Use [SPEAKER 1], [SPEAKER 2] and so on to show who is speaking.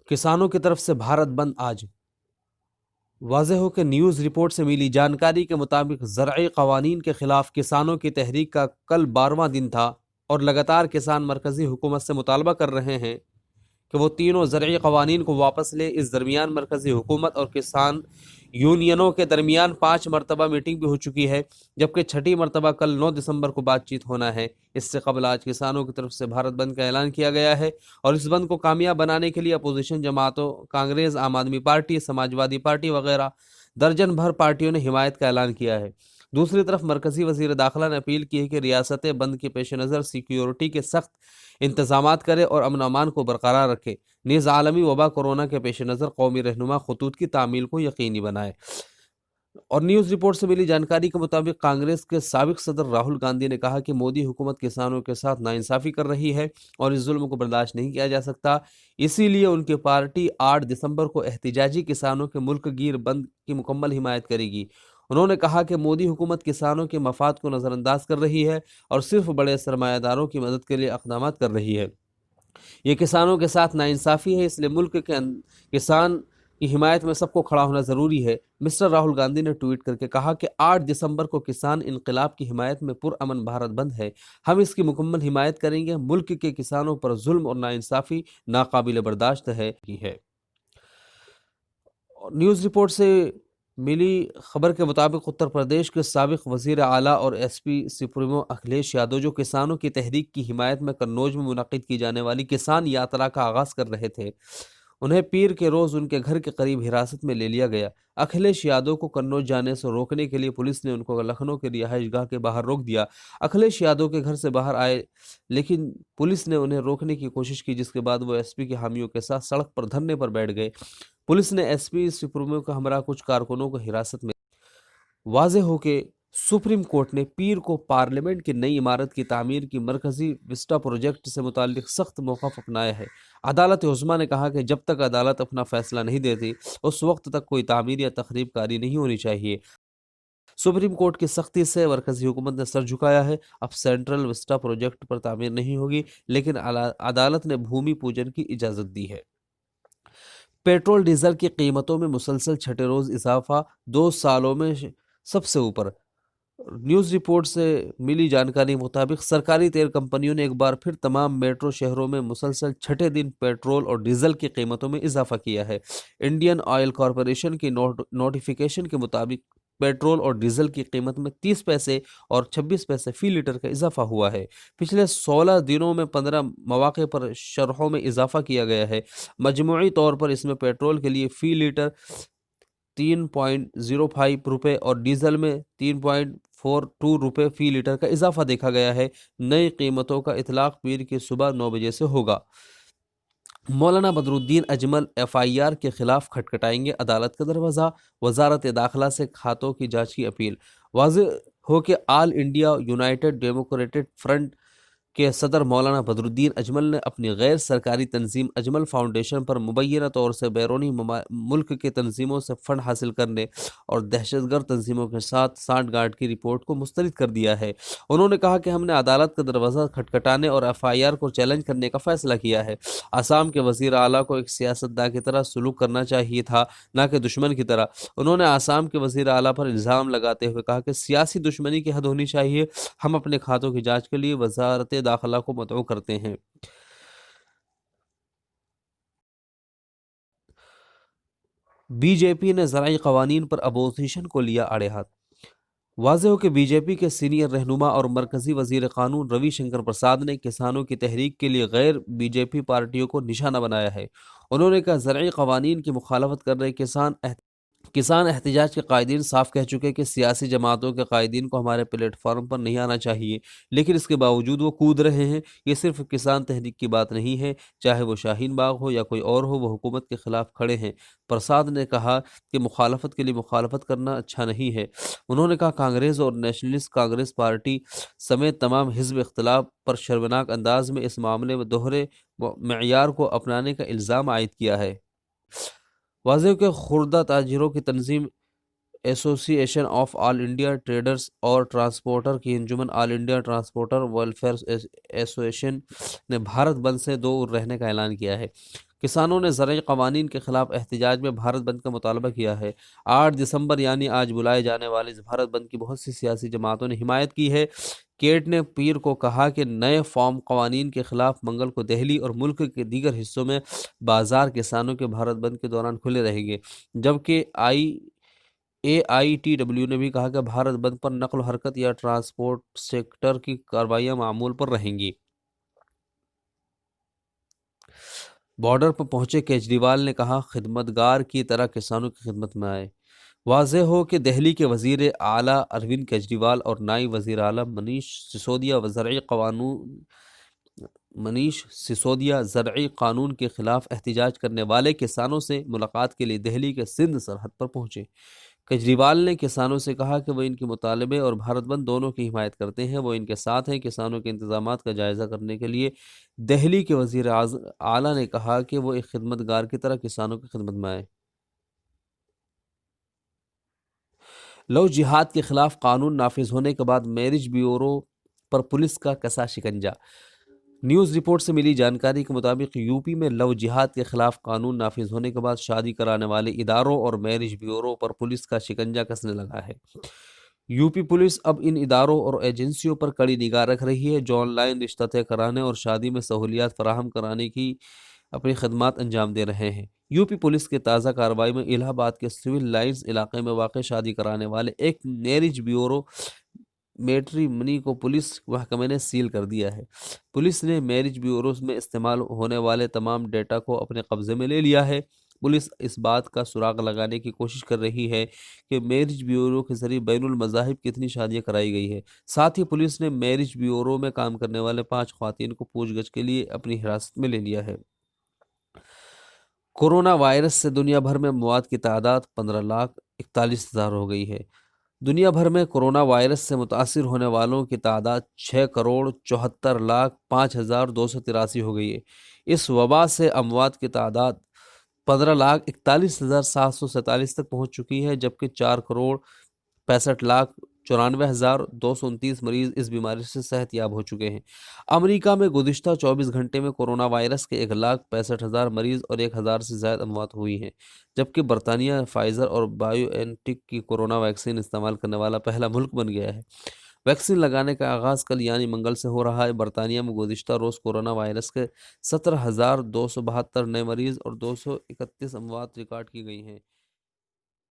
[SPEAKER 1] किसानों की तरफ से भारत बंद आज। वाज़ेह हो कि न्यूज़ रिपोर्ट से मिली जानकारी के मुताबिक ज़रई क़वानीन के ख़िलाफ़ किसानों की तहरीक का कल 12वां दिन था और लगातार किसान मरकज़ी हुकूमत से मुतालबा कर रहे हैं कि वो तीनों ज़रई क़वानीन को वापस ले। इस दरमियान मरकज़ी हुकूमत और किसान यूनियनों के दरमियान 5 मरतबा मीटिंग भी हो चुकी है, जबकि छठी मरतबा कल 9 दिसंबर को बातचीत होना है। इससे कबल आज किसानों की तरफ से भारत बंद का ऐलान किया गया है और इस बंद को कामयाब बनाने के लिए अपोजिशन जमातों कांग्रेस, आम आदमी पार्टी, समाजवादी पार्टी वगैरह दर्जन भर पार्टियों ने हिमायत का ऐलान किया है। दूसरी तरफ मरकजी वजीर दाखिला ने अपील की है कि रियासतें बंद के पेश नज़र सिक्योरिटी के सख्त इंतजामात करे और अमन अमान को बरकरार रखे। नीज़ आलमी वबा कोरोना के पेश नज़र कौमी रहनुमा खतूत की तामील को यकीनी बनाए। और न्यूज़ रिपोर्ट से मिली जानकारी के मुताबिक कांग्रेस के साबिक सदर राहुल गांधी ने कहा कि मोदी हुकूमत किसानों के साथ नाइंसाफ़ी कर रही है और इस जुल्म को बर्दाश्त नहीं किया जा सकता। इसीलिए उनकी पार्टी 8 दिसंबर को एहतिजाजी किसानों के मुल्क गिर बंद की मुकम्मल हिमायत करेगी। उन्होंने कहा कि मोदी हुकूमत किसानों के मफाद को नज़रअंदाज कर रही है और सिर्फ बड़े सरमायादारों की मदद के लिए इक़दामात कर रही है। ये किसानों के साथ नाइंसाफ़ी है, इसलिए मुल्क के किसान की हिमायत में सबको खड़ा होना ज़रूरी है। मिस्टर राहुल गांधी ने ट्वीट करके कहा कि 8 दिसंबर को किसान इनकलाब की हिमायत में पुरअमन भारत बंद है। हम इसकी मुकम्मल हिमायत करेंगे। मुल्क के किसानों पर जुल्म और नाइंसाफ़ी नाकाबिल बर्दाश्त है की है। और न्यूज़ रिपोर्ट से मिली खबर के मुताबिक उत्तर प्रदेश के साबिक वज़ीर आला और एसपी सुप्रीमो अखिलेश यादव, जो किसानों की तहरीक की हिमायत में कन्नौज में मुनक़िद की जाने वाली किसान यात्रा का आगाज़ कर रहे थे, उन्हें पीर के रोज़ उनके घर के करीब हिरासत में ले लिया गया। अखिलेश यादव को कन्नौज जाने से रोकने के लिए पुलिस ने उनको लखनऊ के रिहाइशगाह के बाहर रोक दिया। अखिलेश यादव के घर से बाहर आए, लेकिन पुलिस ने उन्हें रोकने की कोशिश की, जिसके बाद वो एसपी के हामियों के साथ सड़क पर धरने पर बैठ गए। पुलिस ने एसपी सुप्रीमो का हमरा कुछ कारकुनों को हिरासत में। वाज़ेह हो कि सुप्रीम कोर्ट ने पीर को पार्लियामेंट की नई इमारत की तामीर की मरकजी विस्टा प्रोजेक्ट से मुतालिक सख्त मौक़िफ़ अपनाया है। अदालत उज़्मा ने कहा कि जब तक अदालत अपना फैसला नहीं देती, उस वक्त तक कोई तामीर या तखरीब कारी नहीं होनी चाहिए। सुप्रीम कोर्ट की सख्ती से मरकजी हुकूमत ने सर झुकाया है। अब सेंट्रल विस्टा प्रोजेक्ट पर तामीर नहीं होगी, लेकिन अदालत ने भूमि पूजन की इजाज़त दी है। पेट्रोल डीजल की कीमतों में मुसलसल छठे रोज़ इजाफा, 2 सालों में सबसे ऊपर। न्यूज़ रिपोर्ट से मिली जानकारी के मुताबिक सरकारी तेल कंपनियों ने एक बार फिर तमाम मेट्रो शहरों में मुसलसल छठे दिन पेट्रोल और डीजल की कीमतों में इजाफा किया है। इंडियन ऑयल कॉरपोरेशन की नोटिफिकेशन के मुताबिक पेट्रोल और डीजल की कीमत में 30 पैसे और 26 पैसे फी लीटर का इजाफा हुआ है। पिछले 16 दिनों में 15 मौक़े पर शरहों में इजाफा किया गया है। मजमूई तौर पर इसमें पेट्रोल के लिए फ़ी लीटर 3.05 रुपये और डीजल में 3.42 रुपये फ़ी लीटर का इजाफा देखा गया है। नई कीमतों का इतलाक पीर की सुबह 9 बजे से होगा। मौलाना बदरुद्दीन अजमल एफआईआर के खिलाफ खटखटाएंगे अदालत का दरवाज़ा, वजारत दाखिला से खातों की जांच की अपील। वाज़ेह हो कि all India United democratic front के सदर मौलाना बदरुद्दीन अजमल ने अपनी गैर सरकारी तंजीम अजमल फाउंडेशन पर मुबैना तौर से बैरूनी मुल्क के तंजीमों से फंड हासिल करने और दहशतगर्द तंजीमों के साथ सांठगांठ की रिपोर्ट को मुस्तरद कर दिया है। उन्होंने कहा कि हमने अदालत का दरवाज़ा खटखटाने और एफआईआर को चैलेंज करने का फैसला किया है। आसाम के वज़ीर आला को एक सियासतदान की तरह सलूक करना चाहिए था, न कि दुश्मन की तरह। उन्होंने आसाम के वज़ीर आला पर इल्ज़ाम लगाते हुए कहा कि सियासी दुश्मनी की हद होनी चाहिए। हम अपने खातों की जाँच के लिए वजारत दाखिला को मदऊ करते हैं। बीजेपी ने ज़राई क़वानीन पर अपोजिशन को लिया आड़े हाथ। वाज़ेह हो कि बीजेपी के सीनियर रहनुमा और मरकज़ी वज़ीर क़ानून रविशंकर प्रसाद ने किसानों की तहरीक के लिए गैर बीजेपी पार्टियों को निशाना बनाया है। उन्होंने कहा ज़राई क़वानीन की मुखालफत कर रहे किसान एहतिजाज के कायदीन साफ कह चुके कि सियासी जमातों के कायदीन को हमारे प्लेटफॉर्म पर नहीं आना चाहिए, लेकिन इसके बावजूद वो कूद रहे हैं। ये सिर्फ किसान तहरीक की बात नहीं है, चाहे वो शाहीन बाग हो या कोई और हो, वो हुकूमत के खिलाफ खड़े हैं। प्रसाद ने कहा कि मुखालफत के लिए मुखालफत करना अच्छा नहीं है। उन्होंने कहा कांग्रेस और नेशनलिस्ट कांग्रेस पार्टी समेत तमाम हिज़्ब इख्तिलाफ पर शर्मनाक अंदाज में इस मामले में दोहरे मयार को अपनाने का इल्ज़ाम आयद किया है। वाज़ेह के खुर्दा ताजिरों की तंजीम association of all India traders और ट्रांसपोर्टर की अंजुमन all India transporter welfare association ने भारत बंद से दूर रहने का ऐलान किया है। کسانوں نے زرعی قوانین کے خلاف احتجاج میں بھارت بند کا مطالبہ کیا ہے۔ 8 دسمبر یعنی آج بلائے جانے والے اس بھارت بند کی بہت سی سیاسی جماعتوں نے حمایت کی ہے۔ کیٹ نے پیر کو کہا کہ نئے فارم قوانین کے خلاف منگل کو دہلی اور ملک کے دیگر حصوں میں بازار کسانوں کے بھارت بند کے دوران کھلے رہیں گے، جبکہ AITW نے بھی کہا کہ بھارت بند پر نقل و حرکت یا ٹرانسپورٹ سیکٹر کی کارروائیاں معمول پر رہیں گی۔ بارڈر پر پہنچے کیجریوال نے کہا خدمتگار کی طرح کسانوں کی خدمت میں آئے۔ واضح ہو کہ دہلی کے وزیر اعلیٰ اروند کیجریوال اور نائب وزیر اعلیٰ منیش سسودیا زرعی قانون کے خلاف احتجاج کرنے والے کسانوں سے ملاقات کے لیے دہلی کے سندھ سرحد پر پہنچے۔ کیجریوال نے کسانوں سے کہا کہ وہ ان کے مطالبے اور بھارت بند دونوں کی حمایت کرتے ہیں، وہ ان کے ساتھ ہیں۔ کسانوں کے انتظامات کا جائزہ کرنے کے لیے دہلی کے وزیر اعلیٰ نے کہا کہ وہ ایک خدمتگار کی طرح کسانوں کی خدمت میں آئے۔ لو جہاد کے خلاف قانون نافذ ہونے کے بعد میرج بیورو پر پولیس کا کسا شکنجہ۔ نیوز رپورٹ سے ملی جانکاری کے مطابق یو پی میں لو جہاد کے خلاف قانون نافذ ہونے کے بعد شادی کرانے والے اداروں اور میرج بیورو پر پولیس کا شکنجہ کسنے لگا ہے۔ یو پی پولیس اب ان اداروں اور ایجنسیوں پر کڑی نگاہ رکھ رہی ہے جو آن لائن رشتہ طے کرانے اور شادی میں سہولیات فراہم کرانے کی اپنی خدمات انجام دے رہے ہیں۔ یو پی پولیس کے تازہ کارروائی میں الہ آباد کے سول لائنز علاقے میں واقع شادی کرانے والے ایک میرج بیورو میٹری منی کو پولیس محکمے نے سیل کر دیا ہے۔ پولیس نے میرج بیوروز میں استعمال ہونے والے تمام ڈیٹا کو اپنے قبضے میں لے لیا ہے۔ پولیس اس بات کا سراغ لگانے کی کوشش کر رہی ہے کہ میرج بیورو کے ذریعے بین المذاہب کتنی شادیاں کرائی گئی ہے۔ ساتھ ہی پولیس نے میرج بیورو میں کام کرنے والے 5 خواتین کو پوچھ گچھ کے لیے اپنی حراست میں لے لیا ہے۔ کورونا وائرس سے دنیا بھر میں موات کی تعداد 15,41,000 ہو گئی ہے۔ دنیا بھر میں کورونا وائرس سے متاثر ہونے والوں کی تعداد 6,74,05,283 ہو گئی ہے۔ اس وبا سے اموات کی تعداد 15,41,747 تک پہنچ چکی ہے، جبکہ 4,65,94,229 مریض اس بیماری سے صحت یاب ہو چکے ہیں۔ امریکہ میں گزشتہ 24 گھنٹے میں کورونا وائرس کے 1,65,000 مریض اور 1,000 سے زائد اموات ہوئی ہیں، جبکہ برطانیہ فائزر اور بایو این ٹیک کی کورونا ویکسین استعمال کرنے والا پہلا ملک بن گیا ہے۔ ویکسین لگانے کا آغاز کل یعنی منگل سے ہو رہا ہے۔ برطانیہ میں گزشتہ روز کورونا وائرس کے 17,272 نئے مریض اور 231 اموات ریکارڈ کی گئی ہیں۔